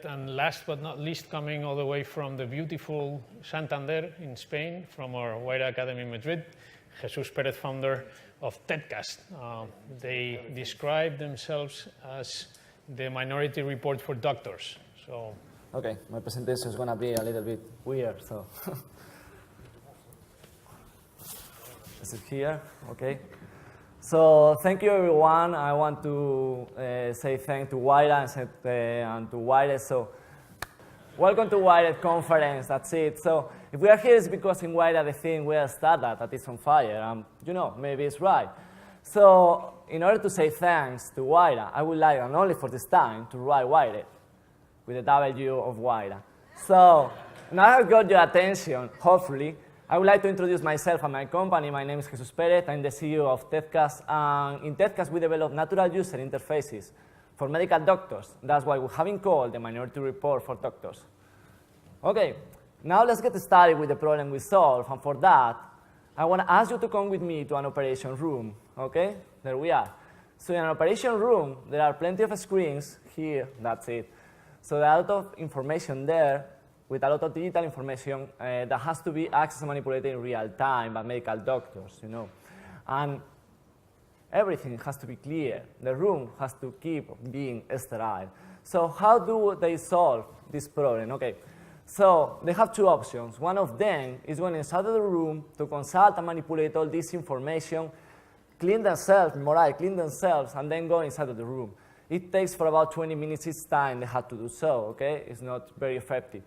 and last but not least, coming all the way from the beautiful Santander in Spain, from our WIRED Academy in Madrid, Jesus Perez, founder of TedCas. They describe themselves as the Minority Report for doctors. So, okay, my presentation is going to be a little bit weird, so. Is it here? Okay. So thank you, everyone. I want to say thank to WIRED and to WIRED. So welcome to WIRED conference. That's it. So if we are here, it's because in WIRED, the thing we are a startup that is on fire. You know, maybe it's right. So in order to say thanks to WIRED, I would like, and only for this time, to write WIRED with a W of WIRED. So now I've got your attention, hopefully. I would like to introduce myself and my company. My name is Jesus Perez. I'm the CEO of TedCas. And in TedCas, we develop natural user interfaces for medical doctors. That's why we have been called the Minority Report for doctors. OK, now let's get started with the problem we solve. And for that, I want to ask you to come with me to an operation room. OK, there we are. So in an operation room, there are plenty of screens here. That's it. So there are a lot of information there, with a lot of digital information that has to be accessed and manipulated in real time by medical doctors, you know. And everything has to be clear. The room has to keep being sterile. So how do they solve this problem? Okay, so they have two options. One of them is going inside of the room to consult and manipulate all this information, clean themselves, clean themselves, and then go inside of the room. It takes for about 20 minutes each time they have to do so, okay? It's not very effective.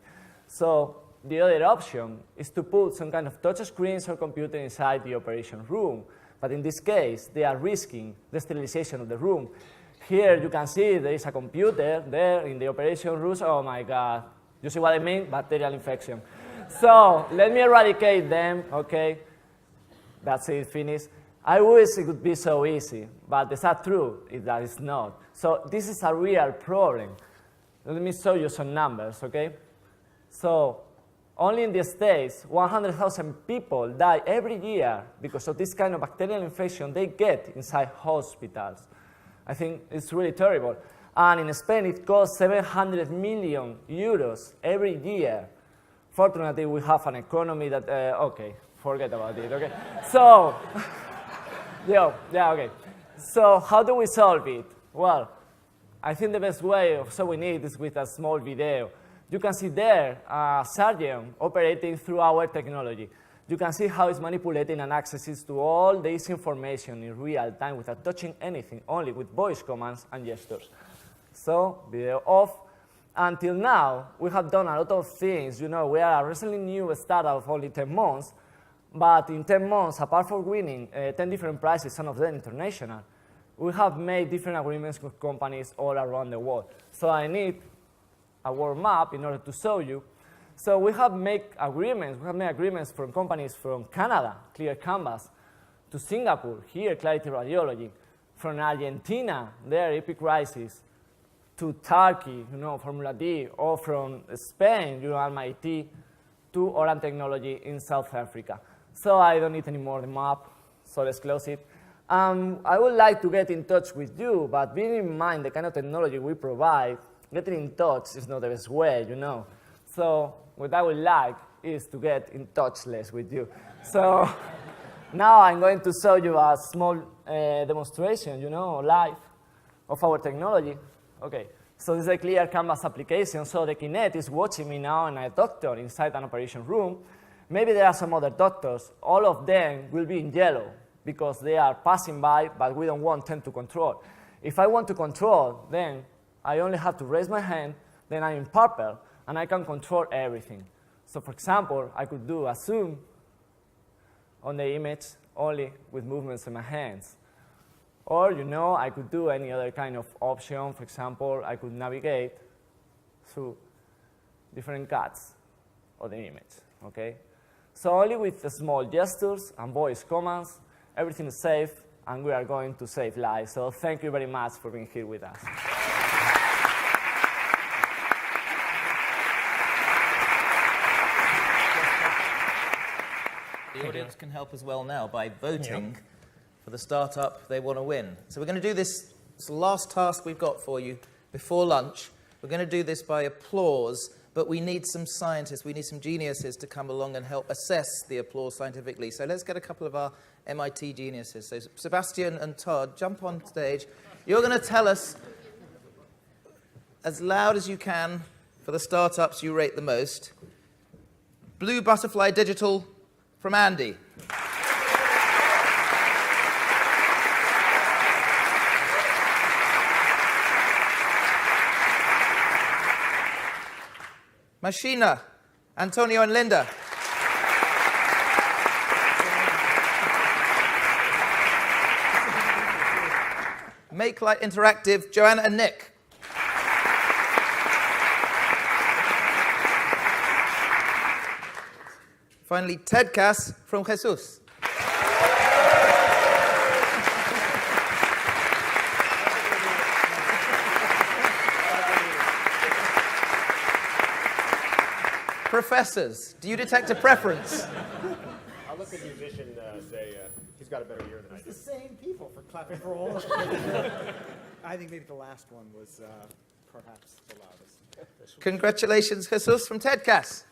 So the other option is to put some kind of touch screens or computer inside the operation room. But in this case, they are risking the sterilization of the room. Here you can see there is a computer there in the operation room. Oh my God. You see what I mean? Bacterial infection. So let me eradicate them, okay? That's it, finished. I wish it would be so easy, but the sad truth is that it's not. So this is a real problem. Let me show you some numbers, okay? So only in the States, 100,000 people die every year because of this kind of bacterial infection they get inside hospitals. I think it's really terrible. And in Spain, it costs 700 million euros every year. Fortunately, we have an economy that, okay, forget about it, okay? So, yeah, okay. So how do we solve it? Well, I think the best way of solving it is with a small video. You can see there a surgeon operating through our technology. You can see how it's manipulating and accesses to all this information in real time without touching anything, only with voice commands and gestures. So, video off. Until now, we have done a lot of things. You know, we are a recently new startup of only 10 months. But in 10 months, apart from winning 10 different prizes, some of them international, we have made different agreements with companies all around the world. So I need a world map in order to show you. So we have made agreements. We have made agreements from companies from Canada, Clear Canvas, to Singapore, here, Clarity Radiology, from Argentina, there, Epic Crisis, to Turkey, you know, Formula D, or from Spain, you know, MIT, to Oran Technology in South Africa. So I don't need any more the map, so let's close it. I would like to get in touch with you, but bearing in mind the kind of technology we provide, getting in touch is not the best way, you know. So what I would like is to get in touch less with you. So now I'm going to show you a small demonstration, you know, live of our technology. Okay, so this is a Clear Canvas application. So the Kinect is watching me now and a doctor inside an operation room. Maybe there are some other doctors. All of them will be in yellow because they are passing by, but we don't want them to control. If I want to control, then I only have to raise my hand, then I'm in purple, and I can control everything. So for example, I could do a zoom on the image only with movements in my hands. Or, you know, I could do any other kind of option. For example, I could navigate through different cuts of the image, okay? So only with the small gestures and voice commands, everything is safe, and we are going to save lives. So thank you very much for being here with us. The audience can help as well now by voting for the startup they want to win. So we're going to do this. It's the last task we've got for you before lunch. We're going to do this by applause, but we need some scientists, we need some geniuses to come along and help assess the applause scientifically. So let's get a couple of our MIT geniuses. So Sebastian and Todd, jump on stage. You're going to tell us, as loud as you can, for the startups you rate the most, Blue Butterfly Digital from Andy. Machina, Antonio and Linda. Make Light Interactive, Joanna and Nick. Finally, TedCas from Jesus. Professors, do you detect a preference? I'll look at a musician say he's got a better ear than I do. The same people for clapping for all of them. I think maybe the last one was perhaps the loudest. Congratulations, Jesus from TedCas.